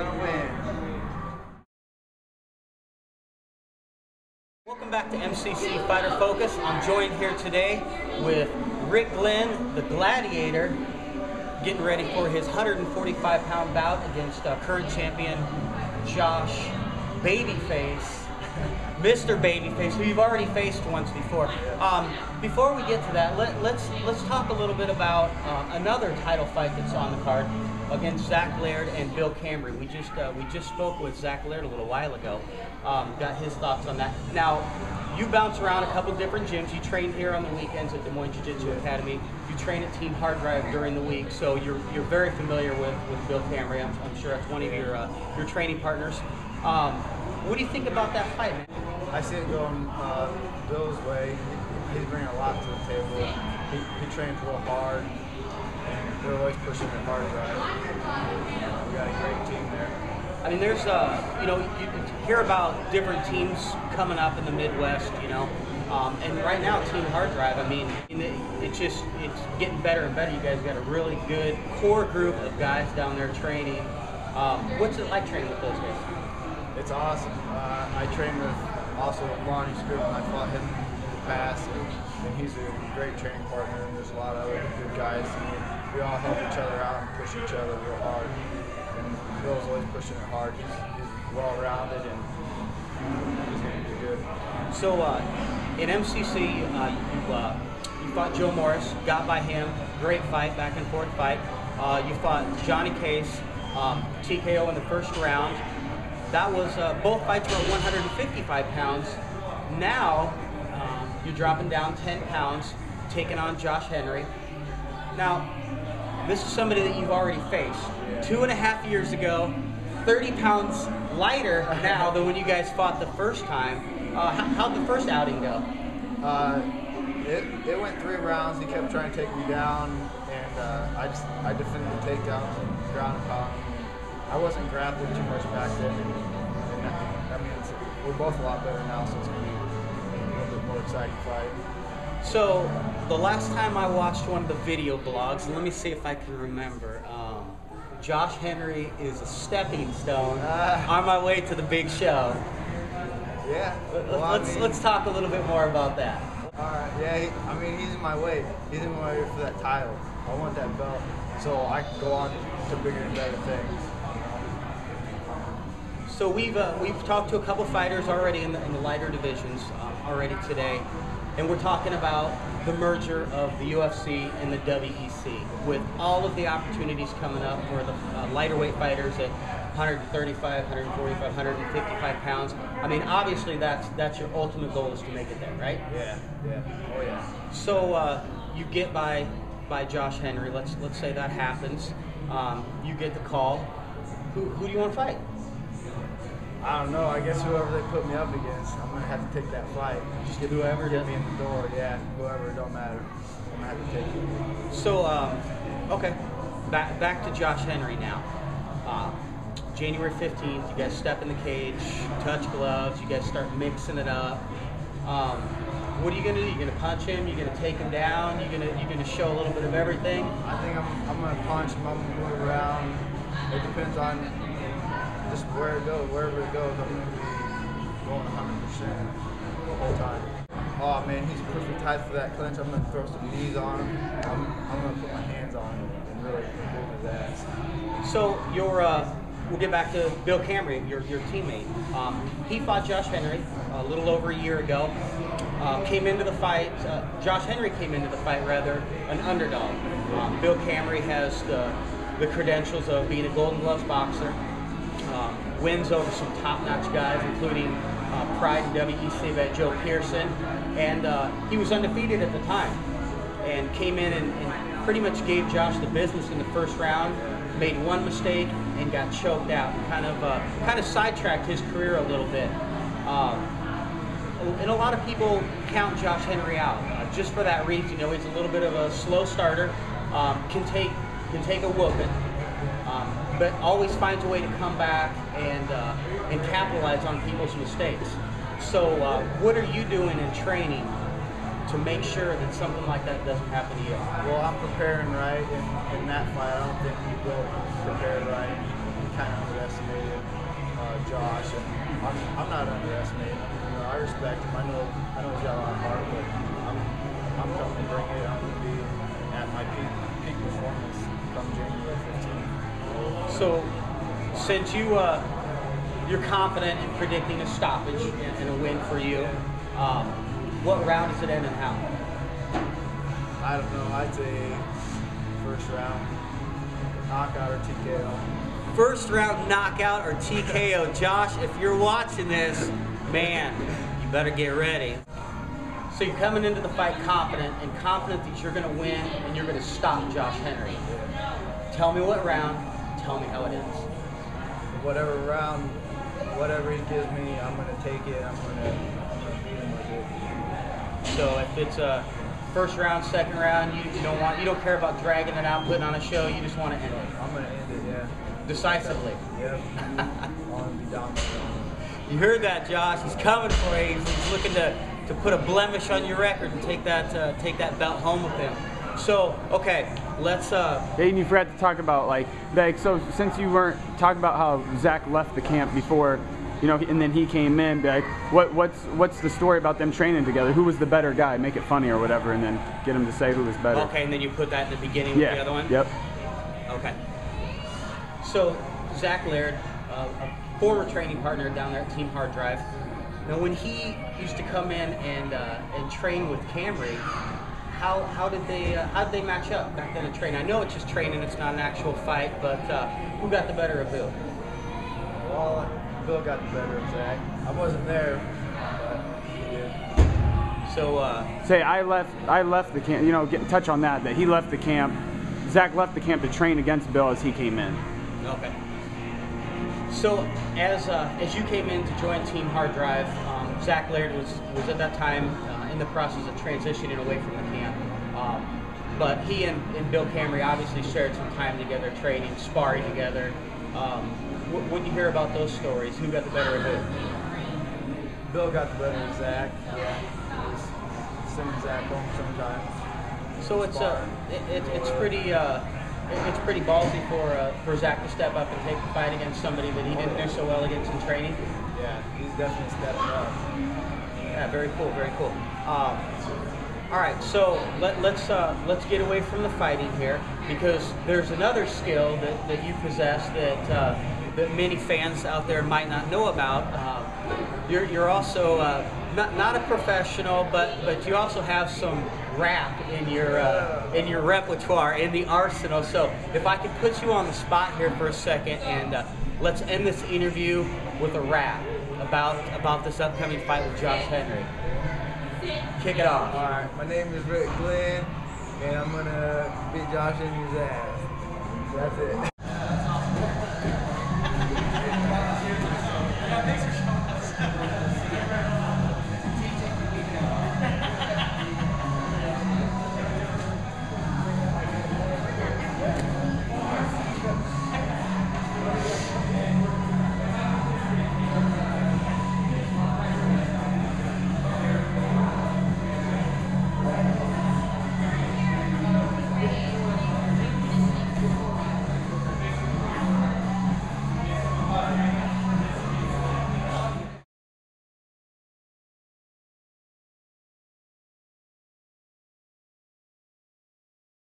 gonna win. Welcome back to MCC Fighter Focus. I'm joined here today with Rick Glenn, the Gladiator, getting ready for his 145-pound bout against current champion Josh Babyface, Mr. Babyface, who you've already faced once before. Before we get to that, let's talk a little bit about another title fight that's on the card against Zach Laird and Bill Kamery. We just spoke with Zach Laird a little while ago. Got his thoughts on that. Now, you bounce around a couple different gyms. You train here on the weekends at Des Moines Jiu-Jitsu Academy. You train at Team Hard Drive during the week, so you're very familiar with Bill Kamery. I'm sure that's one of your training partners. What do you think about that fight, man? I see it going Bill's way. He's bringing a lot to the table. He trains real hard, and they're always pushing it hard. We got a great team there. I mean, there's you hear about different teams coming up in the Midwest, and right now Team Hard Drive, I mean, it's getting better and better. You guys got a really good core group of guys down there training. What's it like training with those guys? It's awesome. I train with Lonnie's group, and I fought him in the past, and he's a great training partner, and there's a lot of other good guys, and we all help each other out and push each other real hard. And Bill's always pushing it hard. He's well-rounded, and he's going to be good. So in MCC, you fought Joe Morris, got by him, great fight, back and forth fight. You fought Johnny Case, TKO in the first round. That was, both fights were at 155 pounds. Now, you're dropping down 10 pounds, taking on Josh Henry. Now, this is somebody that you've already faced. 2.5 years ago, 30 pounds lighter now than when you guys fought the first time. How'd the first outing go? It went 3 rounds. He kept trying to take me down, and I defended the takedowns and ground and pound. I wasn't grappling too much back then, and that means we're both a lot better now, so it's going to be a little bit more exciting fight. So, the last time I watched one of the video blogs, and let me see if I can remember, Josh Henry is a stepping stone on my way to the big show. Yeah. Let's talk a little bit more about that. Yeah, he's in my way. He's in my way for that title. I want that belt, so I can go on to bigger and better things. So we've talked to a couple fighters already in the lighter divisions already today, and we're talking about the merger of the UFC and the WEC, with all of the opportunities coming up for the lighter weight fighters at 135, 145, 155 pounds. I mean, obviously that's your ultimate goal, is to make it there, right? Yeah. Oh yeah. So you get by Josh Henry. Let's say that happens. You get the call. Who do you want to fight? I don't know. I guess whoever they put me up against, I'm gonna have to take that fight. Just whoever get me in the door. Yeah, whoever, it don't matter. I'm gonna have to take it. So, okay, back to Josh Henry now. January 15th, you guys step in the cage, touch gloves, you guys start mixing it up. What are you gonna do? You gonna punch him? You gonna take him down? You gonna show a little bit of everything? I think I'm gonna punch him. I'm gonna move around. It depends on just where it goes. Wherever it goes, I'm gonna be going 100% the whole time. Oh man, he's perfect height for that clinch. I'm gonna throw some knees on him. I'm gonna put my hands on him and really move his ass. So we'll get back to Bill Kamery, your teammate. He fought Josh Henry a little over a year ago. Came into the fight, Josh Henry came into the fight rather an underdog. Bill Kamery has the credentials of being a Golden Gloves boxer. Wins over some top-notch guys, including Pride and WEC vet Joe Pearson, and he was undefeated at the time, and came in and pretty much gave Josh the business in the first round. Made one mistake and got choked out. Kind of sidetracked his career a little bit. And a lot of people count Josh Henry out just for that reason. He's a little bit of a slow starter, can take a whooping, but always finds a way to come back and capitalize on people's mistakes. So what are you doing in training to make sure that something like that doesn't happen to you? Well, I'm preparing right in that fight. I don't think we go prepared right. kind of underestimated Josh, and I'm not underestimating him. You know, I respect him. I know he's got a lot of heart, but I'm coming to bring it. I'm going to be at my peak performance come January 15th. So, since you're confident in predicting a stoppage and a win for you, what round does it end and how? I don't know. I'd say first round knockout or TKO. First round knockout or TKO. Josh, if you're watching this, man, you better get ready. So you're coming into the fight confident that you're going to win and you're going to stop Josh Henry. Tell me what round, tell me how it ends. Whatever round, whatever he gives me, I'm going to take it. I'm going to beat him with it. So if it's a first round, second round, you don't care about dragging it out, putting on a show, you just want to end it. I'm going to end it, yeah. Decisively. Yep. I want to be dominant. You heard that, Josh. He's coming for you. He's looking to put a blemish on your record and take that belt home with him. So, okay, let's And you forgot to talk about like so since you weren't talking about how Zach left the camp before, you know, and then he came in, like what's the story about them training together? Who was the better guy? Make it funny or whatever, and then get him to say who was better. Okay, and then you put that in the beginning with the other one? Yep. Okay. So, Zach Laird, a former training partner down there at Team Hard Drive. Now, when he used to come in and train with Kamery, how did they match up back then in training? I know it's just training; it's not an actual fight. But who got the better of Bill? Well, Bill got the better of Zach. I wasn't there, but he did. So I left the camp. You know, touch on that he left the camp. Zach left the camp to train against Bill as he came in. Okay. So as you came in to join Team Hard Drive, Zach Laird was at that time in the process of transitioning away from the camp. But he and Bill Kamery obviously shared some time together, training, sparring together. When you hear about those stories, who got the better of who? Bill got the better of Zach. Yeah, he was sending Zach home sometimes. So it's pretty ballsy for Zach to step up and take the fight against somebody that he didn't do so well against in training. Yeah, he's definitely stepping up. Yeah, very cool, very cool. All right, so let's get away from the fighting here, because there's another skill that you possess that many fans out there might not know about. You're also not a professional, but you also have some rap in your repertoire, in the arsenal. So if I could put you on the spot here for a second, and let's end this interview with a rap about this upcoming fight with Josh Henry. Kick it off. All right, my name is Rick Glenn, and I'm gonna beat Josh Henry's ass. That's it.